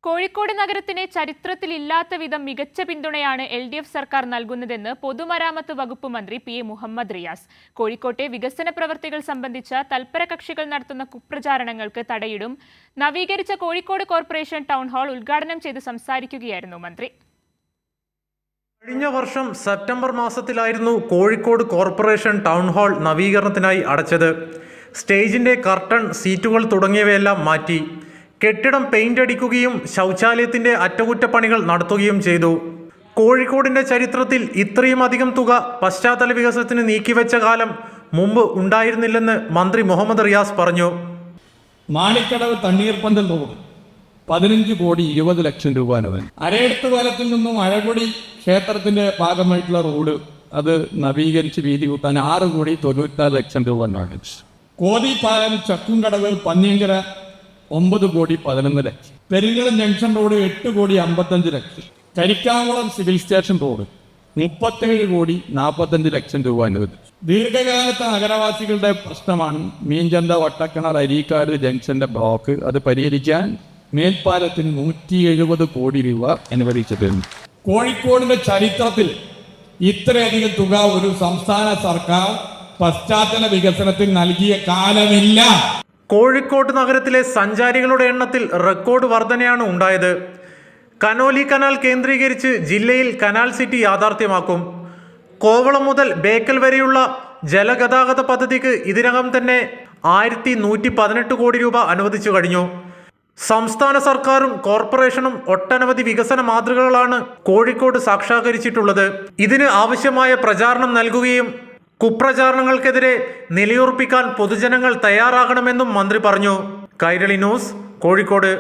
കോഴിക്കോട് നഗരത്തിന് ചരിത്രത്തിലില്ലാത്ത വിധം മികച്ച പിന്തുണയാണ് LDF സർക്കാർ നൽകുന്നതെന്ന് പൊതുമരാമത്ത് വകുപ്പ് മന്ത്രി പി എ മുഹമ്മദ് റിയാസ്. കോഴിക്കോട്ടെ വികസന പ്രവൃത്തികൾ സംബന്ധിച്ച തൽപര കക്ഷികൾ നടത്തുന്ന കുപ്രചാരണങ്ങൾക്ക് തടയിടും. നവീകരിച്ച കോഴിക്കോട് കോർപ്പറേഷൻ ടൗൺ ഹാൾ ഉദ്ഘാടനം ചെയ്ത് സംസാരിക്കുകയായിരുന്നു മന്ത്രി. കഴിഞ്ഞ വർഷം സെപ്റ്റംബർ മാസത്തിലായിരുന്നു കോഴിക്കോട് കോർപ്പറേഷൻ ടൗൺ ഹാൾ നവീകരണത്തിനായി അടച്ചത്. സ്റ്റേജിന്റെ കർട്ടൺ, സീറ്റുകൾ തുടങ്ങിയവയെല്ലാം മാറ്റി. കെട്ടിടം പെയിന്റ് അടിക്കുകയും ശൗചാലയത്തിന്റെ അറ്റകുറ്റപ്പണികൾ നടത്തുകയും ചെയ്തു. കോഴിക്കോടിന്റെ ചരിത്രത്തിൽ ഇത്രയും അധികം തുക പശ്ചാത്തല വികസനത്തിന് നീക്കിവെച്ച കാലം മുമ്പ് ഉണ്ടായിരുന്നില്ലെന്ന് മന്ത്രി മുഹമ്മദ് റിയാസ് പറഞ്ഞു. മാണിക്കടവ് തണ്ണീർപ്പന്തൽ റോഡ് 15,20,00,000 രൂപ. അരയടുത്ത് പാലത്തിൽ നിന്നും അഴകൊടി ക്ഷേത്രത്തിന്റെ ഭാഗമായിട്ടുള്ള റോഡ് അത് നവീകരിച്ച് വീതി കൂട്ടാൻ 6,94,00,000 രൂപ. Kothippalam, Chakkumkadavu, Panniyankara 9,11,00,000. Peringalam junction road 8,55,00,000. Karikkakulam civil station road 37,45,00,000 രൂപ അനുവദിച്ചു. ദീർഘകാലത്തെ നഗരവാസികളുടെ പ്രശ്നമാണ് മീൻചന്ത, വട്ടക്കിണർ, അരീക്കാട് ജംഗ്ഷന്റെ ബ്ലോക്ക്. അത് പരിഹരിക്കാൻ മേൽപ്പാലത്തിന് 170 കോടി രൂപ അനുവദിച്ചിട്ടുണ്ട്. കോഴിക്കോടിന്റെ ചരിത്രത്തിൽ ഇത്രയധികം തുക ഒരു സംസ്ഥാന സർക്കാർ പശ്ചാത്തല വികസനത്തിന് നൽകിയ കാലമില്ല. കോഴിക്കോട് നഗരത്തിലെ സഞ്ചാരികളുടെ എണ്ണത്തിൽ റെക്കോർഡ് വർധനയാണ് ഉണ്ടായത്. കനോലി കനാൽ കേന്ദ്രീകരിച്ച് ജില്ലയിൽ കനാൽ സിറ്റി യാഥാർത്ഥ്യമാക്കും. കോവളം മുതൽ ബേക്കൽ വരെയുള്ള ജലഗതാഗത പദ്ധതിക്ക് ഇതിനകം തന്നെ 1,118 കോടി രൂപ അനുവദിച്ചു കഴിഞ്ഞു. സംസ്ഥാന സർക്കാരും കോർപ്പറേഷനും ഒട്ടനവധി വികസന മാതൃകകളാണ് കോഴിക്കോട് സാക്ഷാത്കരിച്ചിട്ടുള്ളത്. ഇതിന് ആവശ്യമായ പ്രചാരണം നൽകുകയും കുപ്രചാരണങ്ങൾക്കെതിരെ നിലയുറപ്പിക്കാൻ പൊതുജനങ്ങൾ തയ്യാറാകണമെന്നും മന്ത്രി പറഞ്ഞു. കൈരളി ന്യൂസ്, കോഴിക്കോട്.